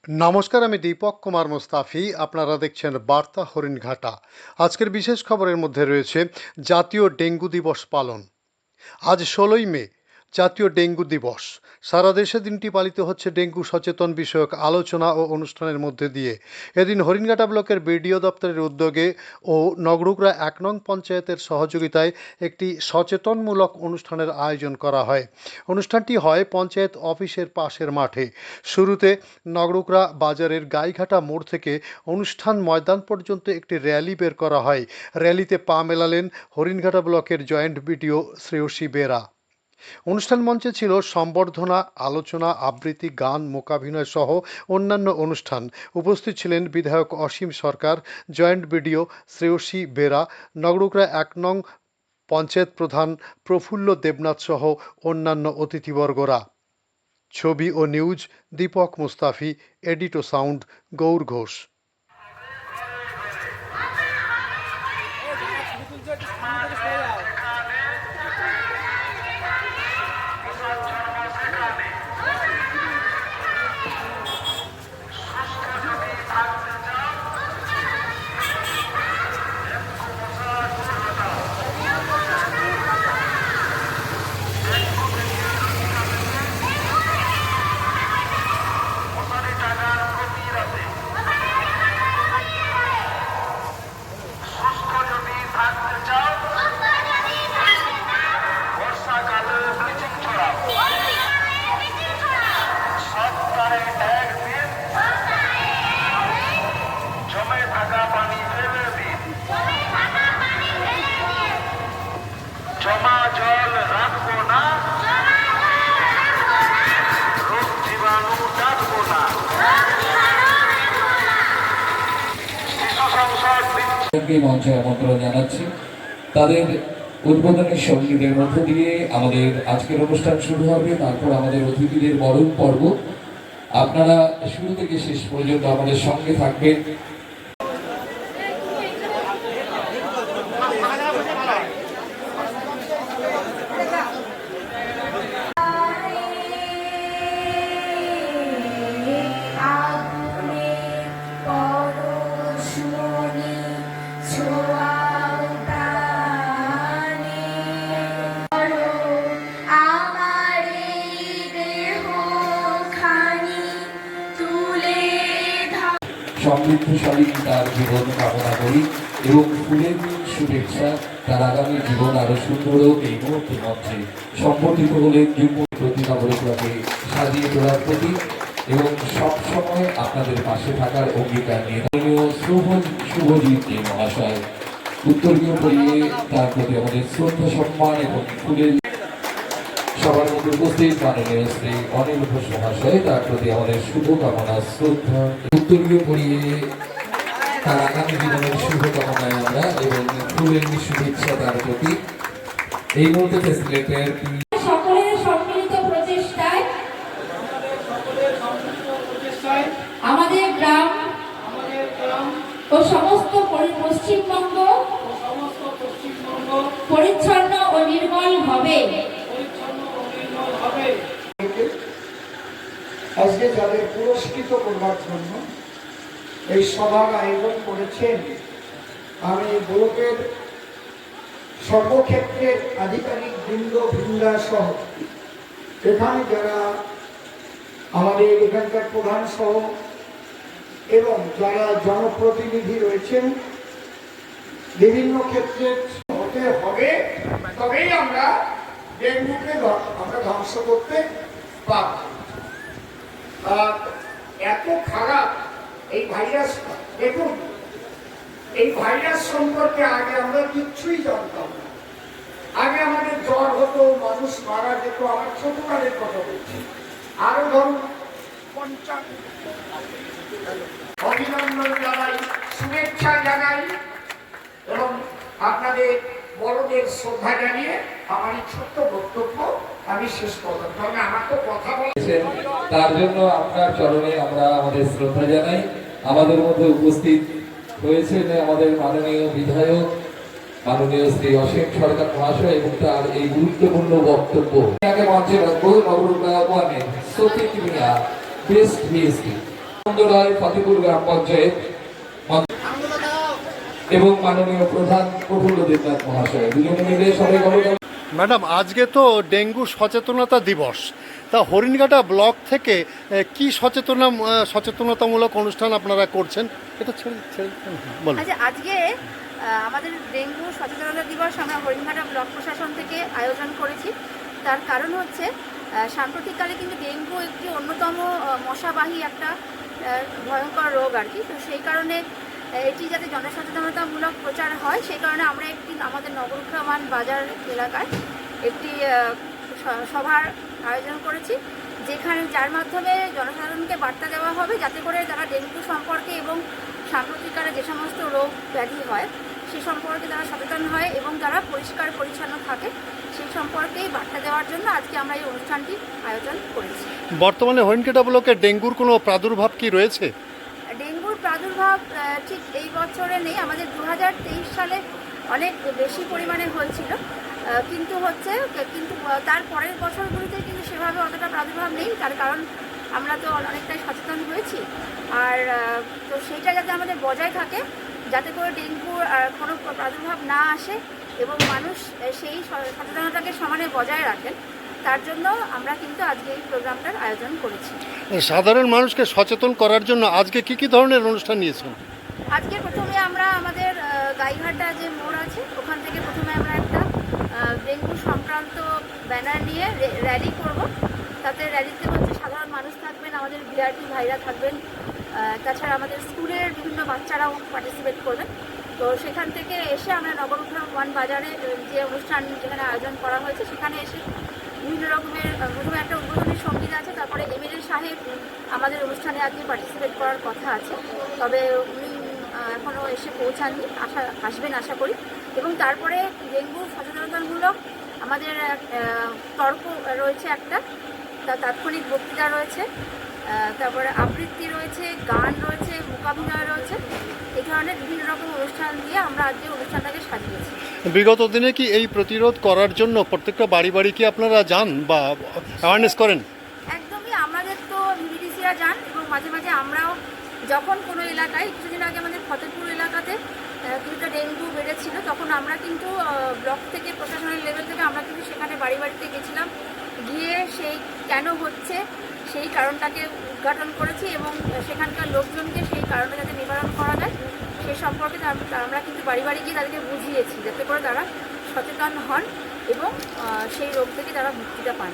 নমস্কার, আমি দীপক কুমার মুস্তাফি। আপনারা দেখছেন বার্তা হরিণঘাটা। আজকের বিশেষ খবরের মধ্যে রয়েছে জাতীয় ডেঙ্গু দিবস পালন। আজ 16ই মে, জাতীয় ডেঙ্গু দিবস। সারা দেশে দিনটি পালিত হচ্ছে ডেঙ্গু সচেতন বিষয়ক আলোচনা ও অনুষ্ঠানের মধ্যে দিয়ে। এদিন হরিণঘাটা ব্লকের বিডিও দপ্তরের উদ্যোগে ও নগরুগড়া 1 নং পঞ্চায়েতের সহযোগিতায় একটি সচেতনমূলক অনুষ্ঠানের আয়োজন করা হয়। অনুষ্ঠানটি হয় পঞ্চায়েত অফিসের পাশের মাঠে। শুরুতে নগরুগড়া বাজারের গাইঘাটা মোড় থেকে অনুষ্ঠান ময়দান পর্যন্ত একটি র্যালি বের করা হয়। র্যালিতে পা মেলালেন হরিণঘাটা ব্লকের জয়েন্ট বিডিও শ্রেয়সী বেরা। অনুষ্ঠান মঞ্চে ছিল সম্বর্ধনা, আলোচনা, আবৃত্তি, গান, মূকাভিনয় সহ অন্যান্য অনুষ্ঠান। উপস্থিত ছিলেন বিধায়ক অসীম সরকার, জয়েন্ট বিডিও শ্রেয়সী বেরা, নগরুগড়া 1 নং পঞ্চায়েত প্রধান প্রফুল্ল দেবনাথ সহ অন্যান্য অতিথিবর্গরা। ছবি ও নিউজ দীপক মুস্তাফি, এডিট ও সাউন্ড গৌর ঘোষ। জমা জল রাখবো না, রোগ জীবাণু ডাকবো না। মঞ্চে আমন্ত্রণ জানাচ্ছি। তাদের উদ্বোধনী সঙ্গীতের মধ্য দিয়ে আমাদের আজকের অনুষ্ঠান শুরু হবে। তারপর আমাদের অতিথিদের বরণ পর্ব। আপনারা শুরু থেকে শেষ পর্যন্ত আমাদের সঙ্গে থাকবেন। সমৃদ্ধশালী তার জীবন কামনা করি এবং ফুলের শুভেচ্ছা তার আগামী জীবন আরো সুন্দর এই মুহূর্তে মধ্যে সম্পর্কিত হলে যুগ্ম প্রতিভাগুলোকে সাজিয়ে তোলার প্রতি এবং সবসময় আপনাদের পাশে থাকার অঙ্গীকার নিয়ে শুভজিৎ মহাশয় উত্তরীয় পরিয়ে তার প্রতি আমাদের শ্রদ্ধা সম্মান এবং ফুলের সবার মধ্যে উপস্থিত মাননীয় শ্রী অনিল ঘোষ মহাশয় তার প্রতি আমাদের শুভকামনা শ্রদ্ধা উত্তরীয় পরিয়ে তার আগামী জীবনের শুভকামনায় আমরা এবং ফুলের শুভেচ্ছা তার প্রতি এই মুহূর্তে ফেসিলিটের সকলের সম্মিলিত প্রচেষ্টায় আমাদের গ্রাম ও সমস্ত পশ্চিমবঙ্গ পরিচ্ছন্ন ও নির্মল হবে। আজকে যাদের পুরস্কৃত করবার জন্য এই সভার আয়োজন করেছেন, আমি ব্লকের সর্বক্ষেত্রের আধিকারিক বৃন্দ বৃন্দা সহ এখানে যারা আমাদের এখানকার প্রধান সহ এবং যারা জনপ্রতিনিধি রয়েছেন বিভিন্ন ক্ষেত্রে হতে হবে, তবেই আমরা ডেঙ্গুকে আমরা ধ্বংস করতে পারব। এত খারাপ এই ভাইরাসটা, দেখুন এই ভাইরাস সম্পর্কে আগে আমরা কিচ্ছুই জানতাম না। আগে আমাদের জ্বর হতো, মানুষ মারা যেত। আমার ছোটকালের কথা বলছি। আরো ধরুন অভিনন্দন জানাই, শুভেচ্ছা জানাই এবং আপনাদের বড়দের শ্রদ্ধা জানিয়ে আমার এই ছোট্ট বক্তব্য আমি শেষ করলাম। কারণ আমার তো কথা বলেছেন, তার জন্য আপনার চরণে আমরা আমাদের শ্রদ্ধা জানাই। আমাদের মধ্যে উপস্থিত হয়েছেন আমাদের মাননীয় বিধায়ক মাননীয় শ্রী অসীম সরকার মহাশয় এবং তার এই গুরুত্বপূর্ণ বক্তব্য আগে মঞ্চে রাখবো নগরুগড়া 1 বেস্ট ভিএসপি রায় ফতেপুর গ্রাম পঞ্চায়েত এবং মাননীয় প্রধান প্রফুল্ল দেবনাথ মহাশয় দুজনে মিলে সবাই বলো। ম্যাডাম, আজকে তো ডেঙ্গু সচেতনতা দিবস, তা হরিণঘাটা ব্লক থেকে কি সচেতনতামূলক অনুষ্ঠান আপনারা করছেন? এটা ছেড়ে ছেড়ে বলুন। আচ্ছা, আজকে আমাদের ডেঙ্গু সচেতনতা দিবস আমরা হরিণঘাটা ব্লক প্রশাসন থেকে আয়োজন করেছি। তার কারণ হচ্ছে সাম্প্রতিককালে কিন্তু ডেঙ্গু একটি অন্যতম মশাবাহী একটা ভয়ঙ্কর রোগ আর কি। তো সেই কারণে এটি যাতে জনসচেতনতামূলক প্রচার হয়, সেই কারণে আমরা একটি আমাদের নগরুখামান বাজার এলাকায় একটি সভার আয়োজন করেছি, যেখানে যার মাধ্যমে জনসাধারণকে বার্তা দেওয়া হবে যাতে করে তারা ডেঙ্গু সম্পর্কে এবং সাম্প্রতিককালে যে সমস্ত রোগ ব্যাধি হয় সে সম্পর্কে তারা সচেতন হয় এবং তারা পরিষ্কার পরিচ্ছন্ন থাকে সেই সম্পর্কেই বার্তা দেওয়ার জন্য আজকে আমরা এই অনুষ্ঠানটি আয়োজন করেছি। বর্তমানে হরিণঘাটা ব্লকে ডেঙ্গুর কোনো প্রাদুর্ভাব কি রয়েছে? ডেঙ্গুর প্রাদুর্ভাব ঠিক এই বছরে নেই। আমাদের 2023 সালে অনেক বেশি পরিমাণে হয়েছিল, কিন্তু তার পরের বছরগুলিতে কিন্তু সেভাবে অতটা প্রাদুর্ভাব নেই। তার কারণ আমরা তো অনেকটাই সচেতন হয়েছি, আর তো সেইটা যাতে আমাদের বজায় থাকে, যাতে করে ডেঙ্গুর কোনো প্রাদুর্ভাব না আসে এবং মানুষ সেই সচেতনতাকে সমানে বজায় রাখেন, তার জন্য আমরা কিন্তু আজকে এই প্রোগ্রামটার আয়োজন করেছি। সাধারণ মানুষকে সচেতন করার জন্য আজকে কি ধরনের অনুষ্ঠান নিয়েছেন? আজকে প্রথমে আমরা আমাদের গাইঘাটা যে মোড় আছে ওখান থেকে প্রথমে আমরা একটা ডেঙ্গু সংক্রান্ত ব্যানার নিয়ে র্যালি করব। তাতে র্যালিতে হচ্ছে সাধারণ মানুষ থাকবেন, আমাদের ভিআরপি ভাইরা থাকবেন, তাছাড়া আমাদের স্কুলের বিভিন্ন বাচ্চারাও পার্টিসিপেট করবেন। তো সেখান থেকে এসে আমরা নগরুখামান বাজারে যে অনুষ্ঠান যেখানে আয়োজন করা হয়েছে সেখানে এসে বিভিন্ন রকমের প্রথমে একটা উদ্বোধনী সঙ্গীত আছে, তারপরে এমএলএ সাহেব আমাদের অনুষ্ঠানে আজকে পার্টিসিপেট করার কথা আছে, তবে উনি এখনও এসে পৌঁছাননি, আসবেন আশা করি। এবং তারপরে ডেঙ্গু সচেতনতামূলক আমাদের তর্ক রয়েছে একটা, তাৎক্ষণিক বক্তৃতা রয়েছে, তারপরে আবৃত্তি রয়েছে, গান রয়েছে, মূকাভিনয় রয়েছে, এই ধরনের বিভিন্ন রকম অনুষ্ঠান দিয়ে আমরা আজকে অনুষ্ঠানটাকে সাজিয়েছি। বিগত দিনে কি এই প্রতিরোধ করার জন্য প্রত্যেকটা বাড়ি বাড়ি কি আপনারা যান বা অ্যাওয়ারনেস করেন? একদমই, আমাদের তো ভিডিসিরা যান এবং মাঝে মাঝে আমরাও যখন কোনো এলাকায়, কিছুদিন আগে আমাদের ফতেপুর এলাকাতে কিছুটা ডেঙ্গু বেড়েছিল, তখন আমরা কিন্তু ব্লক থেকে প্রশাসনের লেভেল থেকে আমরা কিন্তু সেখানে বাড়ি বাড়িতে গেছিলাম, গিয়ে সেই কেন হচ্ছে সেই কারণটাকে উদ্ঘাটন করেছি এবং সেখানকার লোকজনকে সেই কারণটা যাতে নিবারণ করা যায় সেই সম্পর্কে আমরা কিন্তু বাড়ি বাড়ি গিয়ে তাদেরকে বুঝিয়েছি, যাতে করে তারা সচেতন হন এবং সেই রোগ থেকে তারা মুক্তিটা পান।